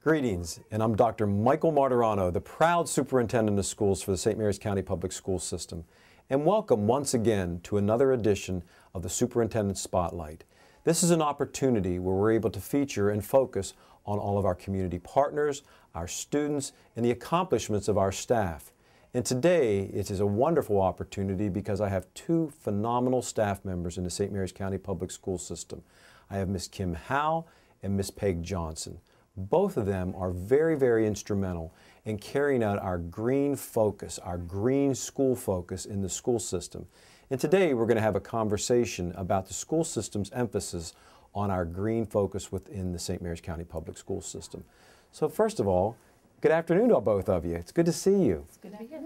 Greetings, and I'm Dr. Michael Martirano, the proud Superintendent of Schools for the St. Mary's County Public School System. And welcome once again to another edition of the Superintendent Spotlight. This is an opportunity where we're able to feature and focus on all of our community partners, our students, and the accomplishments of our staff. And today, it is a wonderful opportunity because I have two phenomenal staff members in the St. Mary's County Public School System. I have Ms. Kim Howe and Ms. Peg Johnson. Both of them are very instrumental in carrying out our green focus, our green school focus in the school system. And today we're going to have a conversation about the school system's emphasis on our green focus within the St. Mary's County Public School System. So first of all, good afternoon to both of you. It's good to see you. It's good to be here.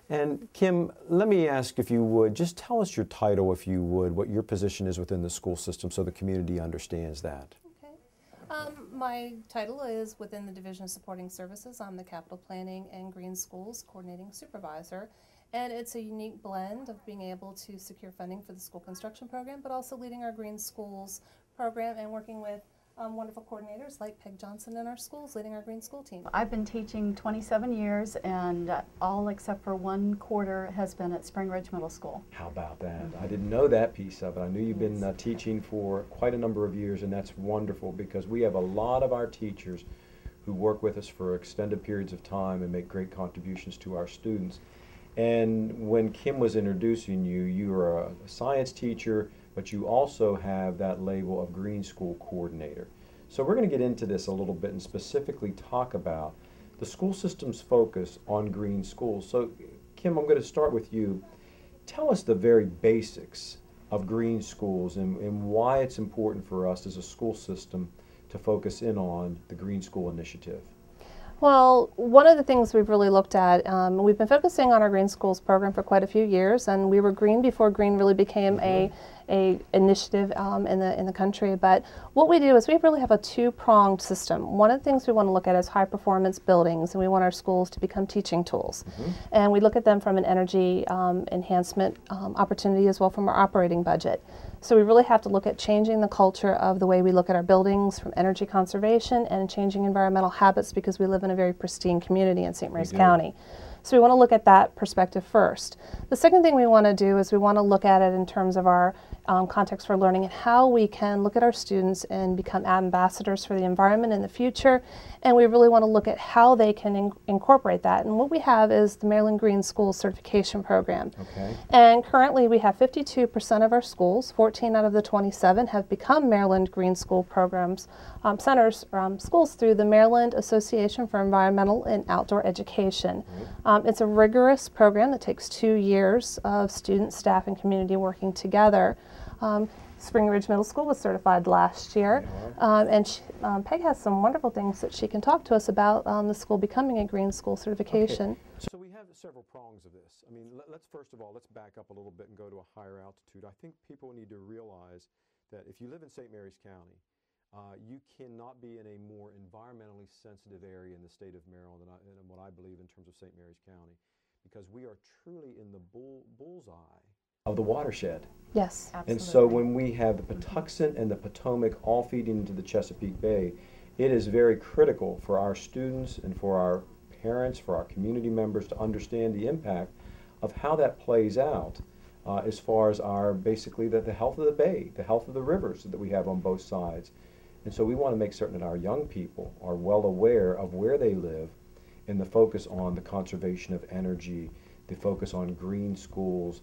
And Kim, let me ask if you would, just tell us your title if you would, what your position is within the school system so the community understands that. My title is within the Division of Supporting Services. I'm the Capital Planning and Green Schools Coordinating Supervisor, and it's a unique blend of being able to secure funding for the school construction program, but also leading our Green Schools program and working with wonderful coordinators like Peg Johnson in our schools, leading our Green School team. I've been teaching 27 years, and all except for 1 quarter has been at Spring Ridge Middle School. How about that? I didn't know that piece of it. I knew you've been teaching for quite a number of years, and that's wonderful because we have a lot of our teachers who work with us for extended periods of time and make great contributions to our students. And when Kim was introducing you, you were a science teacher, but you also have that label of Green School Coordinator. So we're going to get into this a little bit and specifically talk about the school system's focus on green schools. So Kim, I'm going to start with you. Tell us the very basics of green schools and why it's important for us as a school system to focus in on the Green School Initiative. Well, one of the things we've really looked at, we've been focusing on our Green Schools program for quite a few years, and we were green before green really became a initiative in the country. But what we do is we really have a two-pronged system. One of the things we want to look at is high-performance buildings, and we want our schools to become teaching tools. And we look at them from an energy enhancement opportunity as well from our operating budget. So we really have to look at changing the culture of the way we look at our buildings from energy conservation and changing environmental habits because we live in a very pristine community in St. Mary's County. So we want to look at that perspective first. The second thing we want to do is we want to look at it in terms of our context for learning and how we can look at our students and become ambassadors for the environment in the future. And we really want to look at how they can incorporate that. And what we have is the Maryland Green Schools Certification Program. And currently we have 52% of our schools, 14 out of the 27, have become Maryland Green School Programs centers, schools through the Maryland Association for Environmental and Outdoor Education. It's a rigorous program that takes 2 years of students, staff, and community working together. Spring Ridge Middle School was certified last year, and Peg has some wonderful things that she can talk to us about the school becoming a Green School certification. So we have several prongs of this. I mean, let's first of all, let's back up a little bit and go to a higher altitude. I think people need to realize that if you live in St. Mary's County, you cannot be in a more environmentally sensitive area in the state of Maryland than what I believe in terms of St. Mary's County, because we are truly in the bullseye of the watershed. Yes, absolutely. And so when we have the Patuxent and the Potomac all feeding into the Chesapeake Bay, it is very critical for our students and for our parents, for our community members to understand the impact of how that plays out as far as our basically the health of the bay, the health of the rivers that we have on both sides. And so we want to make certain that our young people are well aware of where they live and the focus on the conservation of energy, the focus on green schools,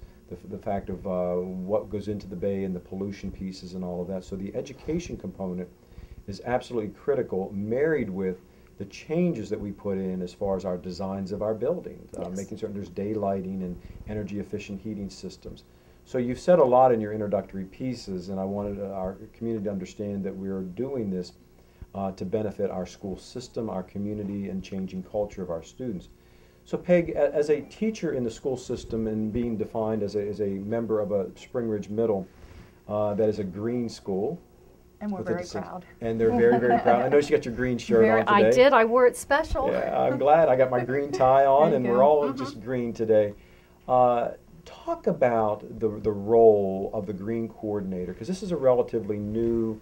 the fact of what goes into the bay and the pollution pieces and all of that. So the education component is absolutely critical, married with the changes that we put in as far as our designs of our buildings, making certain there's daylighting and energy efficient heating systems. So you've said a lot in your introductory pieces, and I wanted our community to understand that we are doing this to benefit our school system, our community, and changing culture of our students. So Peg, as a teacher in the school system and being defined as a member of a Spring Ridge Middle that is a green school. And we're very proud. And they're very proud. I noticed you got your green shirt on today. I did. I wore it special. Yeah, I'm glad. I got my green tie on, and we're all just green today. Talk about the role of the green coordinator, because this is a relatively new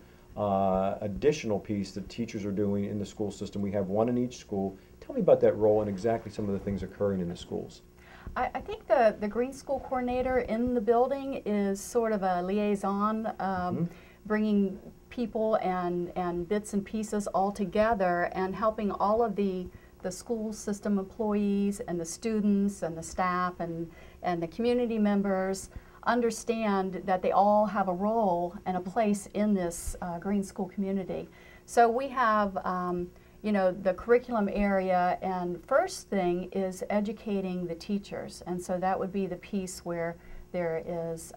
additional piece that teachers are doing in the school system. We have one in each school. Tell me about that role and exactly some of the things occurring in the schools. I think the Green School Coordinator in the building is sort of a liaison, bringing people and bits and pieces all together and helping all of the school system employees and the students and the staff and the community members understand that they all have a role and a place in this green school community. So we have you know, the curriculum area, and first thing is educating the teachers, and so that would be the piece where there is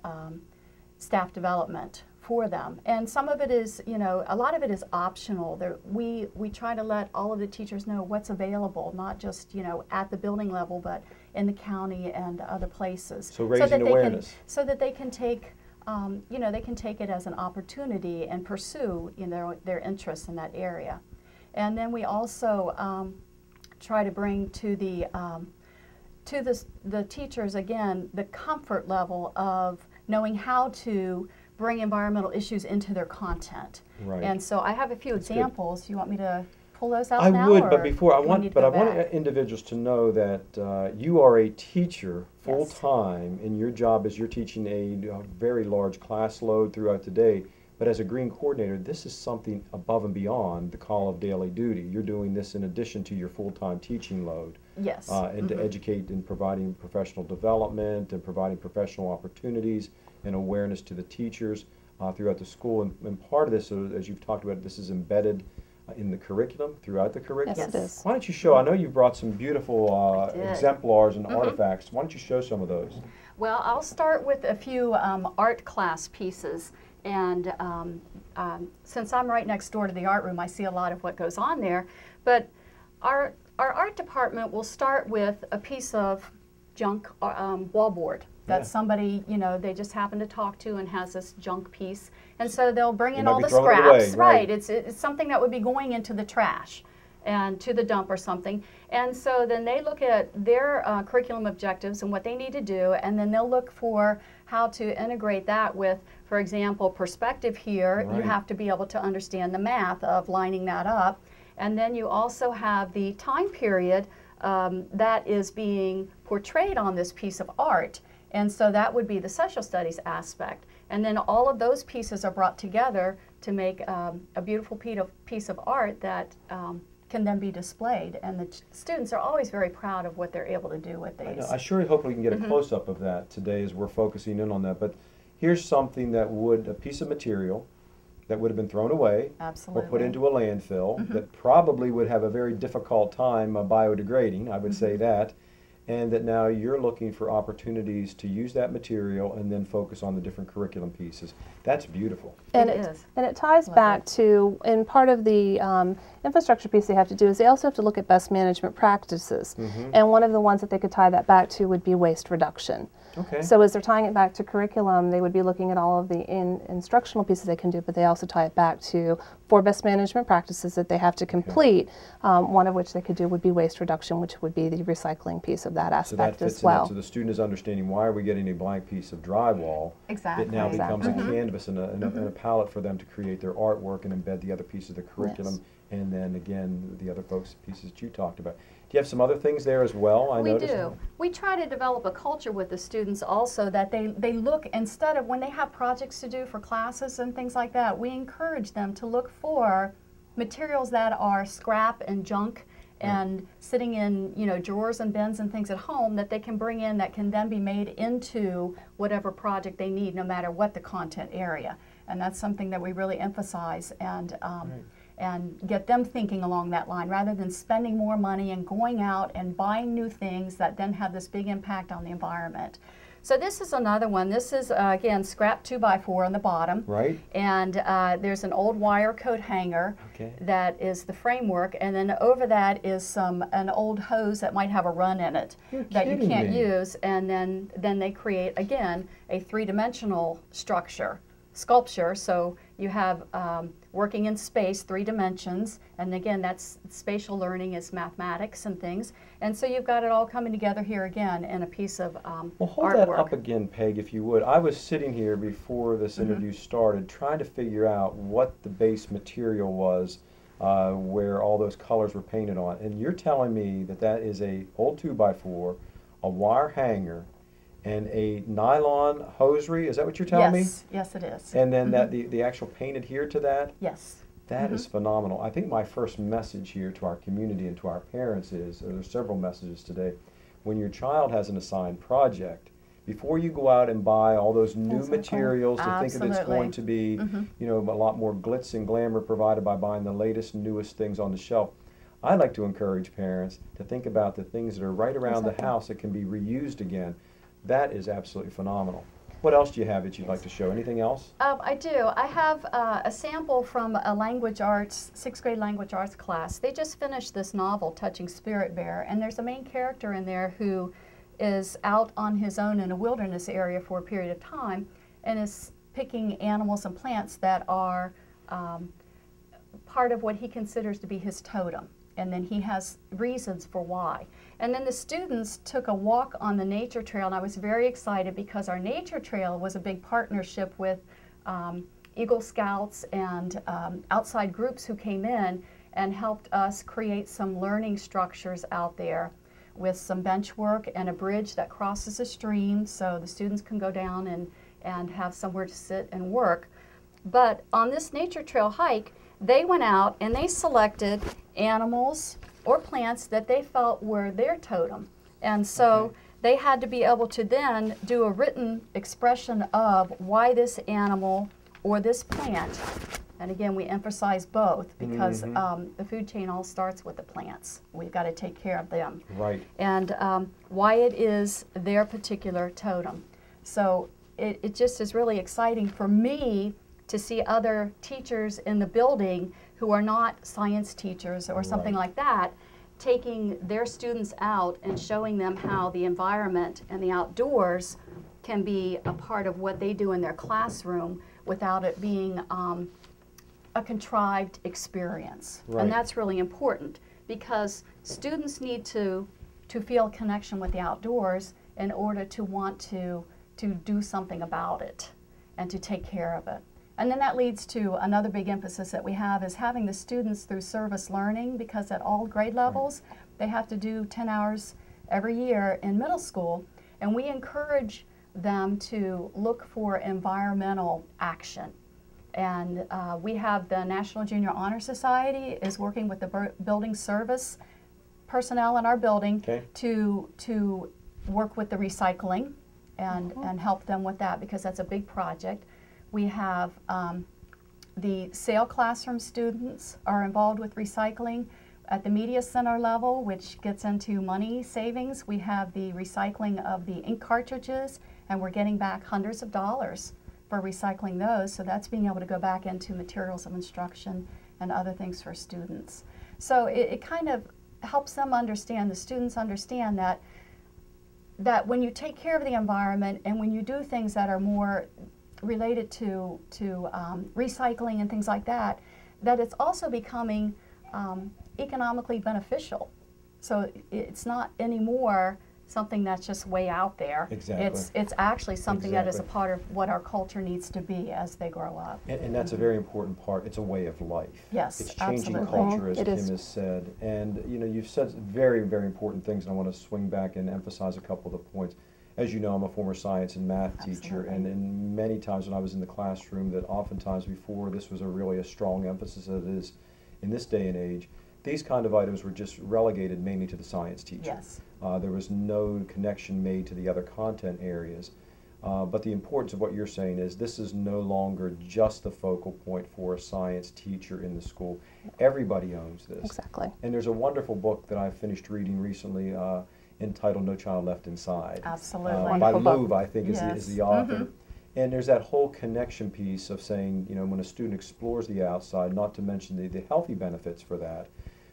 staff development for them. And some of it is, you know, a lot of it is optional. We try to let all of the teachers know what's available, not just, you know, at the building level, but in the county and other places. So raising awareness. So that they can take, you know, they can take it as an opportunity and pursue, you know, their interests in that area. And then we also try to bring to the teachers, again, the comfort level of knowing how to bring environmental issues into their content. Right. And so I have a few examples. You want me to pull those out I now? would, but before I want back? individuals to know that you are a teacher full time, and your job is you're teaching a very large class load throughout the day. But as a green coordinator, this is something above and beyond the call of daily duty. You're doing this in addition to your full-time teaching load. Yes. And to educate in providing professional development and providing professional opportunities and awareness to the teachers throughout the school. And part of this, as you've talked about, this is embedded in the curriculum, throughout the curriculum. Yes, it is. Why don't you show, I know you brought some beautiful exemplars and artifacts. Why don't you show some of those? Well, I'll start with a few art class pieces. And since I'm right next door to the art room, I see a lot of what goes on there. But our art department will start with a piece of junk wallboard that somebody, you know, they just happen to talk to and has this junk piece. And so they'll bring in all the scraps. Right. It's something that would be going into the trash and to the dump or something. And so then they look at their curriculum objectives and what they need to do, and then they'll look for how to integrate that with, for example, perspective here. You have to be able to understand the math of lining that up. And then you also have the time period that is being portrayed on this piece of art. And so that would be the social studies aspect. And then all of those pieces are brought together to make a beautiful piece of art that can then be displayed, and the students are always very proud of what they're able to do with these. I sure hope we can get a close-up of that today as we're focusing in on that. But here's something that would, a piece of material that would have been thrown away or put into a landfill that probably would have a very difficult time biodegrading, I would say that, and that now you're looking for opportunities to use that material and then focus on the different curriculum pieces. That's beautiful. And it ties back to, in part of the infrastructure piece they have to do is they also have to look at best management practices. And one of the ones that they could tie that back to would be waste reduction. Okay. So as they're tying it back to curriculum, they would be looking at all of the instructional pieces they can do, but they also tie it back to 4 best management practices that they have to complete, one of which they could do would be waste reduction, which would be the recycling piece of that aspect as well. So the student is understanding, why are we getting a blank piece of drywall? Exactly. It now becomes a canvas and a palette for them to create their artwork and embed the other pieces of the curriculum, and then again the other pieces that you talked about. Do you have some other things there as well? We do. We try to develop a culture with the students also that they look, instead of when they have projects to do for classes and things like that, we encourage them to look for materials that are scrap and junk and sitting in, you know, drawers and bins and things at home that they can bring in that can then be made into whatever project they need, no matter what the content area. And that's something that we really emphasize and get them thinking along that line rather than spending more money and going out and buying new things that then have this big impact on the environment. So this is another one. This is, again, scrap 2x4 on the bottom. Right. And there's an old wire coat hanger that is the framework, and then over that is an old hose that might have a run in it that you can't use, and then they create, again, a 3-dimensional sculpture. So you have working in space, 3 dimensions, and again, that's spatial learning is mathematics and things, and so you've got it all coming together here again in a piece of well, hold artwork. that up again, Peg, if you would. I was sitting here before this interview started trying to figure out what the base material was where all those colors were painted on, and you're telling me that that is a old 2x4, a wire hanger, and a nylon hosiery. Is that what you're telling me? Yes, it is. And then that the actual paint adhered to that? Yes. That is phenomenal. I think my first message here to our community and to our parents is, there's several messages today, when your child has an assigned project, before you go out and buy all those new materials to think that it's going to be, you know, a lot more glitz and glamour provided by buying the latest, newest things on the shelf, I like to encourage parents to think about the things that are right around the house that can be reused again. That is absolutely phenomenal. What else do you have that you'd like to show? Anything else? I do. I have a sample from a language arts, 6th grade language arts class. They just finished this novel, Touching Spirit Bear, and there's a main character in there who is out on his own in a wilderness area for a period of time and is picking animals and plants that are part of what he considers to be his totem. And then he has reasons for why. And then the students took a walk on the nature trail, and I was very excited because our nature trail was a big partnership with Eagle Scouts and outside groups who came in and helped us create some learning structures out there with some bench work and a bridge that crosses a stream so the students can go down and have somewhere to sit and work. But on this nature trail hike, they went out and they selected animals or plants that they felt were their totem. And so they had to be able to then do a written expression of why this animal or this plant, and again we emphasize both because the food chain all starts with the plants. We've got to take care of them. Right. And why it is their particular totem. So it just is really exciting for me to see other teachers in the building who are not science teachers or something like that, taking their students out and showing them how the environment and the outdoors can be a part of what they do in their classroom without it being a contrived experience. Right. And that's really important because students need to feel a connection with the outdoors in order to want to do something about it and to take care of it. And then that leads to another big emphasis that we have is having the students through service learning, because at all grade levels they have to do 10 hours every year in middle school, and we encourage them to look for environmental action. And we have the National Junior Honor Society is working with the building service personnel in our building to work with the recycling and help them with that, because that's a big project. We have the SAIL classroom students are involved with recycling. At the media center level, which gets into money savings, we have the recycling of the ink cartridges, and we're getting back hundreds of dollars for recycling those. So that's being able to go back into materials of instruction and other things for students. So it kind of helps them understand, the students understand that when you take care of the environment and when you do things that are more related to recycling and things like that, that it's also becoming economically beneficial. So it's not anymore something that's just way out there. Exactly. It's actually something that is a part of what our culture needs to be as they grow up. And that's a very important part. It's a way of life. Yes, it's changing absolutely. culture, as Kim has said. And you know, you've said very, very important things, and I want to swing back and emphasize a couple of the points. As you know, I'm a former science and math teacher, and in many times when I was in the classroom, that oftentimes before this was really a strong emphasis as it is in this day and age, these kind of items were just relegated mainly to the science teacher. Yes. There was no connection made to the other content areas. But the importance of what you're saying is this is no longer just the focal point for a science teacher in the school. Everybody owns this. Exactly. And there's a wonderful book that I finished reading recently entitled No Child Left Inside. Absolutely. By Louv, I think, Yes. is the author. And there's that whole connection piece of saying, you know, when a student explores the outside, not to mention the healthy benefits for that,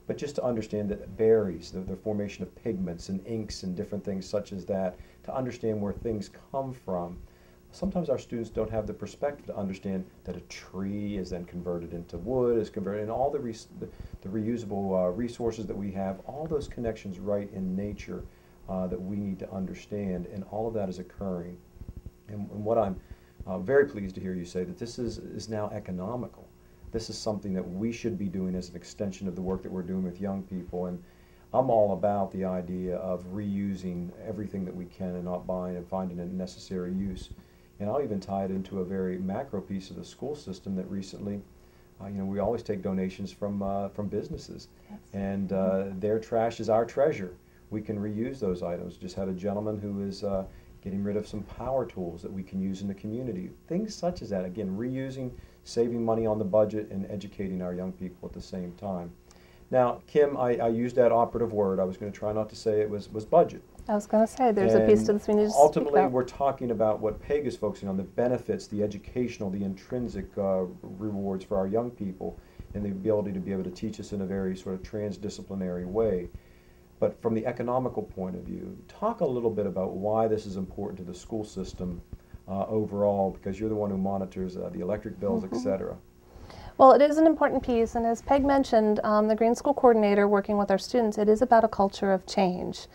but just to understand that berries, the formation of pigments and inks and different things such as that, to understand where things come from. sometimes our students don't have the perspective to understand that a tree is then converted into wood, is converted, and all the reusable resources that we have, all those connections right in nature that we need to understand, and all of that is occurring. And what I'm very pleased to hear you say, that this is now economical. This is something that we should be doing as an extension of the work that we're doing with young people. And I'm all about the idea of reusing everything that we can and not buying and finding a necessary use. And I'll even tie it into a very macro piece of the school system that recently, we always take donations from businesses. Yes. And their trash is our treasure. We can reuse those items. Just had a gentleman who is getting rid of some power tools that we can use in the community. Things such as that. Again, reusing, saving money on the budget, and educating our young people at the same time. Now, Kim, I used that operative word. I was going to try not to say it was budget. I was going to say, there's a piece to this we need to speak ultimately, about. we're talking about what PEG is focusing on, the benefits, the educational, the intrinsic rewards for our young people, and the ability to be able to teach us in a very sort of transdisciplinary way. But from the economical point of view, talk a little bit about why this is important to the school system overall, because you're the one who monitors the electric bills, et cetera. Well, it is an important piece, and as Peg mentioned, the Green School Coordinator working with our students, it is about a culture of change.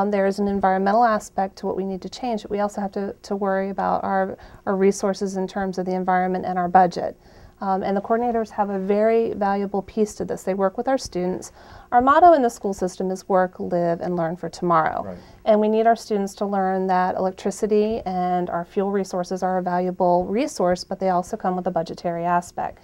There is an environmental aspect to what we need to change, but we also have to worry about our resources in terms of the environment and our budget. And the coordinators have a very valuable piece to this. They work with our students. Our motto in the school system is work, live, and learn for tomorrow. Right. And we need our students to learn that electricity and our fuel resources are a valuable resource, but they also come with a budgetary aspect.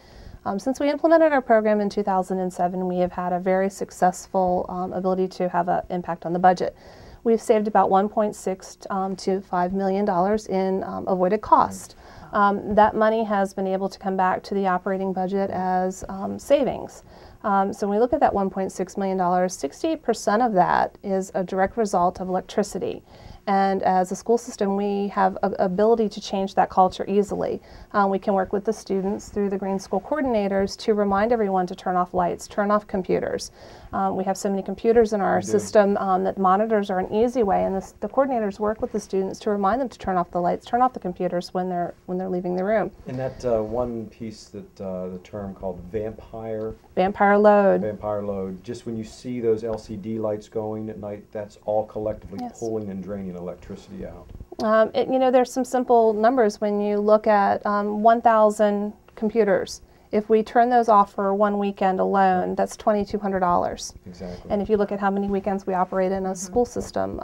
Since we implemented our program in 2007, we have had a very successful ability to have an impact on the budget. We've saved about $1.6 to $5 million in avoided cost. That money has been able to come back to the operating budget as savings. So when we look at that $1.6 million, 68% of that is a direct result of electricity. And as a school system, we have an ability to change that culture easily. We can work with the students through the Green School Coordinators to remind everyone to turn off lights, turn off computers. We have so many computers in our system that monitors are an easy way, and the coordinators work with the students to remind them to turn off the lights, turn off the computers when they're leaving the room. And that one piece that the term called vampire load, just when you see those LCD lights going at night, that's all collectively pulling and draining electricity out. There's some simple numbers when you look at 1,000 computers. If we turn those off for one weekend alone, that's $2,200. Exactly. And if you look at how many weekends we operate in a school system.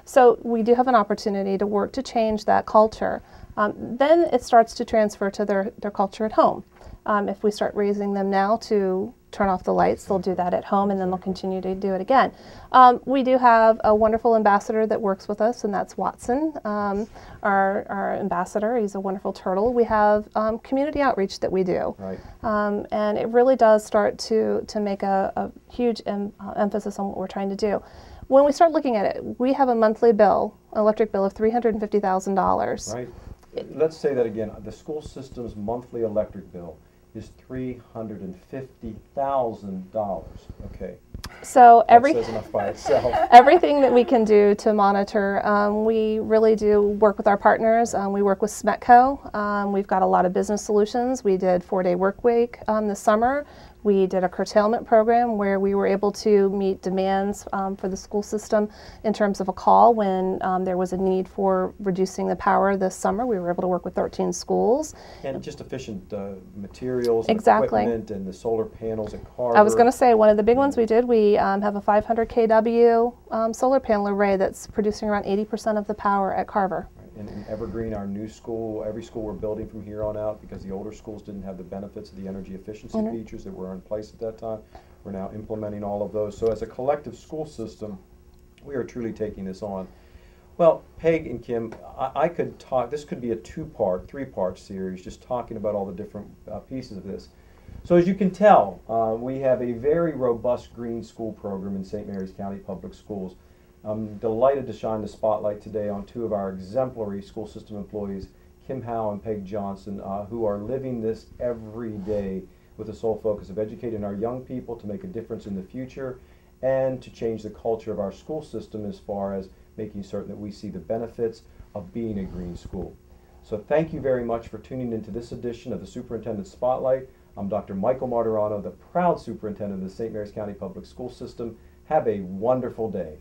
So we do have an opportunity to work to change that culture. Then it starts to transfer to their culture at home. If we start raising them now to turn off the lights, they'll do that at home, and then they'll continue to do it again. We do have a wonderful ambassador that works with us, and that's Watson, our ambassador. He's a wonderful turtle. We have community outreach that we do. Right. And it really does start to make a huge emphasis on what we're trying to do. When we start looking at it, we have a monthly bill, electric bill of $350,000. Right. Let's say that again. The school system's monthly electric bill is $350,000. Okay. So that says enough by itself. Everything that we can do to monitor, we really do work with our partners. We work with SMETCO. We've got a lot of business solutions. We did 4-day work week this summer. We did a curtailment program where we were able to meet demands for the school system in terms of a call when there was a need for reducing the power this summer. We were able to work with 13 schools. And just efficient materials, exactly. And equipment, and the solar panels at Carver. I was going to say, one of the big ones we did, we have a 500 kW solar panel array that's producing around 80% of the power at Carver. In Evergreen, our new school, every school we're building from here on out, because the older schools didn't have the benefits of the energy efficiency features that were in place at that time. We're now implementing all of those. So as a collective school system, we are truly taking this on. Well, Peg and Kim, I could talk, this could be a 2-part, 3-part series, just talking about all the different pieces of this. So as you can tell, we have a very robust green school program in St. Mary's County Public Schools. I'm delighted to shine the spotlight today on 2 of our exemplary school system employees, Kim Howe and Peg Johnson, who are living this every day with the sole focus of educating our young people to make a difference in the future and to change the culture of our school system as far as making certain that we see the benefits of being a green school. So thank you very much for tuning into this edition of the Superintendent Spotlight. I'm Dr. Michael Martirano, the proud superintendent of the St. Mary's County Public School System. Have a wonderful day.